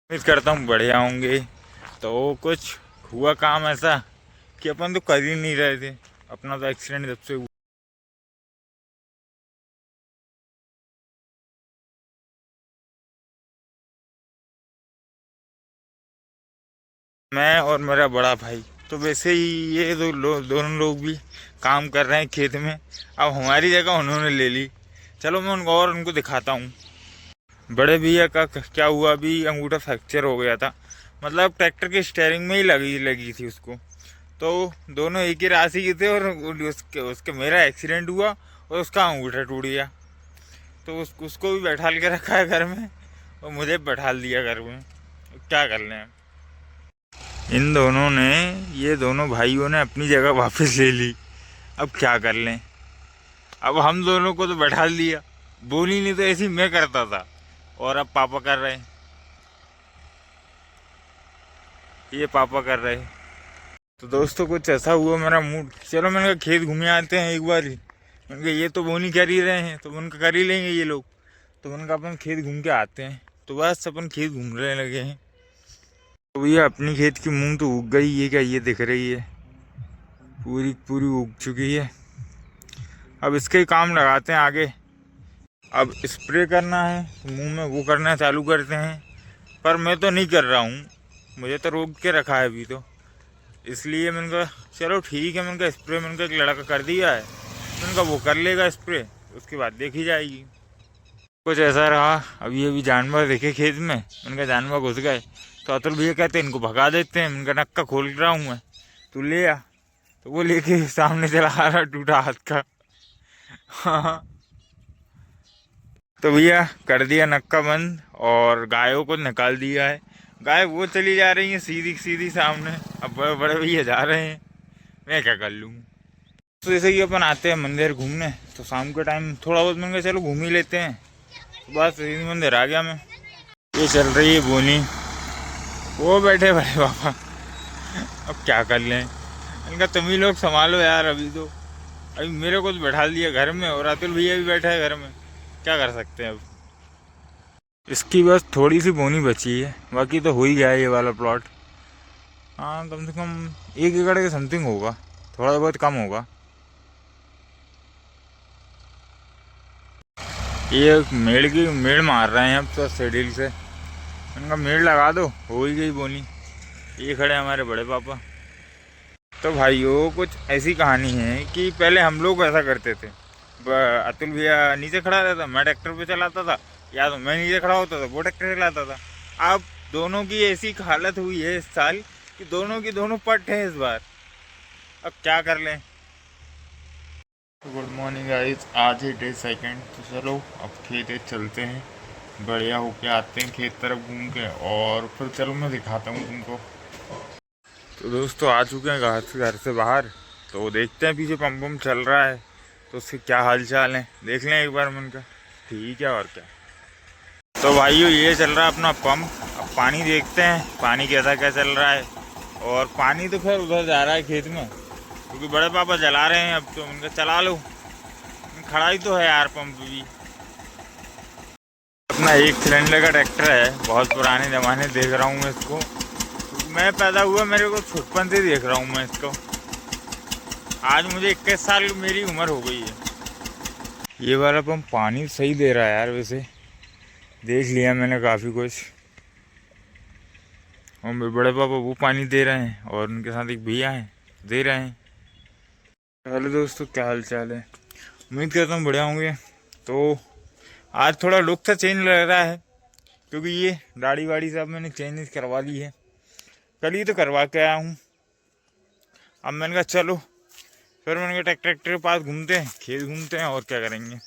उम्मीद करता हूँ बढ़िया होंगे। तो कुछ हुआ काम ऐसा कि अपन तो कर ही नहीं रहे थे। अपना तो एक्सीडेंट जब से हुआ, मैं और मेरा बड़ा भाई, तो वैसे ही ये दोनों लोग भी काम कर रहे हैं खेत में। अब हमारी जगह उन्होंने ले ली। चलो मैं उनको और उनको दिखाता हूँ। बड़े भैया का क्या हुआ, अभी अंगूठा फ्रैक्चर हो गया था। मतलब ट्रैक्टर के स्टेयरिंग में ही लगी लगी थी उसको। तो दोनों एक ही राशि के थे और उसके उसके मेरा एक्सीडेंट हुआ और उसका अंगूठा टूट गया। तो उसको भी बैठा के रखा है घर में और मुझे बैठा दिया घर में। क्या कर लें। इन दोनों ने, ये दोनों भाइयों ने अपनी जगह वापस ले ली। अब क्या कर लें। अब हम दोनों को तो बैठा लिया, बोली नहीं तो ऐसी मैं करता था। और अब पापा कर रहे हैं, ये पापा कर रहे हैं। तो दोस्तों कुछ ऐसा हुआ मेरा मूड, चलो मैंने कहा खेत घूमे आते हैं एक बार ही। मैंने कहा ये तो बोनी कर ही रहे हैं तो उनका कर ही लेंगे ये लोग। तो मैंने कहा अपन खेत घूम के आते हैं। तो बस अपन खेत घूमने लगे हैं। तो भैया अपनी खेत की मूंग तो उग गई है, क्या ये दिख रही है, पूरी पूरी उग चुकी है। अब इसके ही काम लगाते हैं आगे। अब स्प्रे करना है मुंह में, वो करना चालू करते हैं। पर मैं तो नहीं कर रहा हूँ, मुझे तो रोक के रखा है अभी तो। इसलिए मैंने कहा चलो ठीक है। मैंने कहा स्प्रे, मैंने कहा एक लड़का कर दिया है, मैंने कहा वो कर लेगा स्प्रे, उसके बाद देखी जाएगी। कुछ ऐसा रहा। अभी अभी जानवर देखे खेत में, मैंने कहा जानवर घुस गए। तो अतुल भैया कहते हैं इनको भगा देते हैं। मैंने कहा नक्का खोल रहा हूँ मैं, तू ले आ। तो वो लेके सामने चला आ रहा टूटा हाथ का। हाँ। तो भैया कर दिया नक्का बंद और गायों को निकाल दिया है। गाय वो चली जा रही है सीधी सीधी सामने। अब बड़े बड़े भैया जा रहे हैं, मैं क्या कर लूँ। तो जैसे कि अपन आते हैं मंदिर घूमने, तो शाम के टाइम थोड़ा बहुत मैंने कहा चलो घूम ही लेते हैं। तो बस इसी मंदिर आ गया मैं। ये चल रही है बोनी, वो बैठे बड़े पापा। अब क्या कर लें। इनका तुम ही लोग संभालो यार। अभी तो अभी मेरे को तो बैठा दिया घर में और अतुल भैया भी बैठा है घर में, क्या कर सकते हैं अब। इसकी बस थोड़ी सी बोनी बची है, बाकी तो हो ही गया है ये वाला प्लॉट। हाँ कम से कम 1 एकड़ के समथिंग होगा, थोड़ा बहुत कम होगा। ये मेड़ मार रहे हैं अब तो शेड्यूल से। उनका मेड़ लगा दो, हो ही गई बोनी। ये खड़े हमारे बड़े पापा। तो भाइयों कुछ ऐसी कहानी है कि पहले हम लोग ऐसा करते थे। अतुल भैया नीचे खड़ा रहता, मैं ट्रैक्टर पे चलाता था, या तो मैं नीचे खड़ा होता था वो ट्रैक्टर चलाता था। अब दोनों की ऐसी हालत हुई है इस साल कि दोनों की दोनों पट है इस बार। अब क्या कर लें। गुड मॉर्निंग गाइस, आज है डे सेकंड। तो चलो अब खेत चलते हैं, बढ़िया होके आते हैं खेत तरफ घूम के, और फिर चलो मैं दिखाता हूँ तुमको। तो दोस्तों आ चुके हैं घर से बाहर। तो देखते हैं पीछे पंप पंप चल रहा है, तो उसके क्या हाल चाल है देख लें एक बार मन का। ठीक है और क्या। तो भाइयों ये चल रहा है अपना पंप। अब पानी देखते हैं पानी कैसा क्या चल रहा है। और पानी तो खैर उधर जा रहा है खेत में, क्योंकि बड़े पापा चला रहे हैं। अब तो उनका चला लो, खड़ा ही तो है यार पंप भी। अपना 1 सिलेंडर का ट्रैक्टर है, बहुत पुराने ज़माने देख रहा हूँ मैं इसको। मैं पैदा हुआ मेरे को छुटपन से देख रहा हूँ मैं इसको। आज मुझे 21 साल मेरी उम्र हो गई है। ये वाला पंप पानी सही दे रहा है यार वैसे, देख लिया मैंने काफ़ी कुछ। और मेरे बड़े पापा वो पानी दे रहे हैं और उनके साथ एक भैया हैं दे रहे हैं। हेलो दोस्तों, क्या हाल चाल है। उम्मीद करता हूँ बढ़िया होंगे। तो आज थोड़ा लुक सा चेंज लग रहा है, क्योंकि ये दाढ़ी वाड़ी सब मैंने चेंज करवा ली है। कल ही तो करवा के आया हूँ। अब मैंने कहा चलो, फिर मैंने कहा ट्रैक्टर के पास घूमते हैं, खेत घूमते हैं, और क्या करेंगे।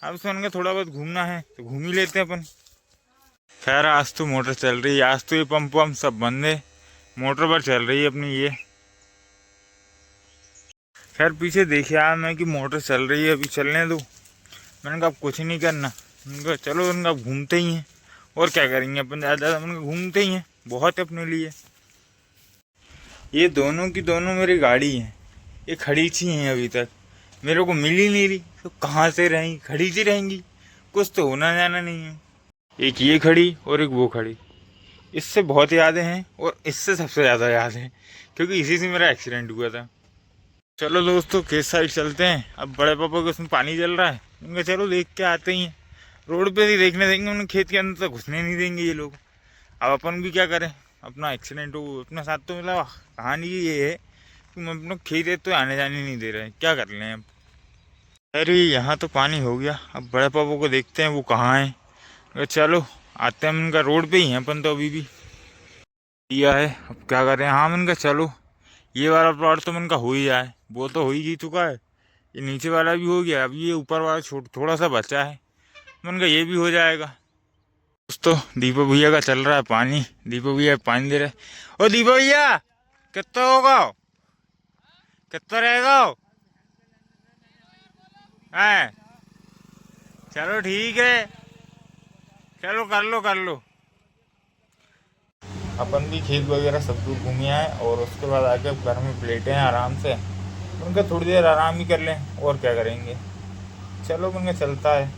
अब उसमें मैंने कहा थोड़ा बहुत घूमना है तो घूम ही लेते हैं अपन। खैर आज तो मोटर चल रही है, आज तो ये पंप वम्प सब बंद है, मोटर पर चल रही है अपनी ये। खैर पीछे देखे यार मैं कि मोटर चल रही है, अभी चलने दो। मैंने कहा अब कुछ नहीं करना, मैंने कहा चलो मैंने कहा घूमते ही हैं, और क्या करेंगे अपन ज़्यादा। मैंने कहा घूमते ही हैं, बहुत है अपने लिए। ये दोनों की दोनों मेरी गाड़ी हैं, ये खड़ी सी हैं अभी तक, मेरे को मिल ही नहीं रही। तो कहाँ से रहेंगी, खड़ी सी रहेंगी, कुछ तो होना जाना नहीं है। एक ये खड़ी और एक वो खड़ी, इससे बहुत यादें हैं और इससे सबसे ज़्यादा याद है क्योंकि इसी से मेरा एक्सीडेंट हुआ था। चलो दोस्तों खेत साइड चलते हैं। अब बड़े पापा के उसमें पानी चल रहा है, उनका चलो देख के आते ही हैं। रोड पे ही देखने देंगे, उन्हें खेत के अंदर तो घुसने नहीं देंगे ये लोग। अब अपन भी क्या करें, अपना एक्सीडेंट हो अपने साथ तो मतलब कहानी ये है कि हम अपना खेत है तो आने जाने नहीं दे रहे, क्या कर लें अब। अरे यहाँ तो पानी हो गया, अब बड़े पापा को देखते हैं वो कहाँ है। चलो आते हैं, उनका रोड पे ही हैं अपन तो अभी भी। किया है अब क्या करें। हाँ मन का चलो, ये वाला प्लॉट तो मन का हो ही जाए, वो तो हो ही चुका है। ये नीचे वाला भी हो गया, अब ये ऊपर वाला थोड़ा सा बचा है, मन का ये भी हो जाएगा। दोस्तों दीपक भैया का चल रहा है पानी, दीपक भैया पानी दे रहे। ओ दीपक भैया कितना होगा, कितना रहेगा है? चलो ठीक है, चलो कर लो कर लो। अपन भी खेत वगैरह सब कुछ घूमे आए और उसके बाद आके घर में लेटे हैं आराम से। उनका थोड़ी देर आराम ही कर लें और क्या करेंगे। चलो उनका चलता है।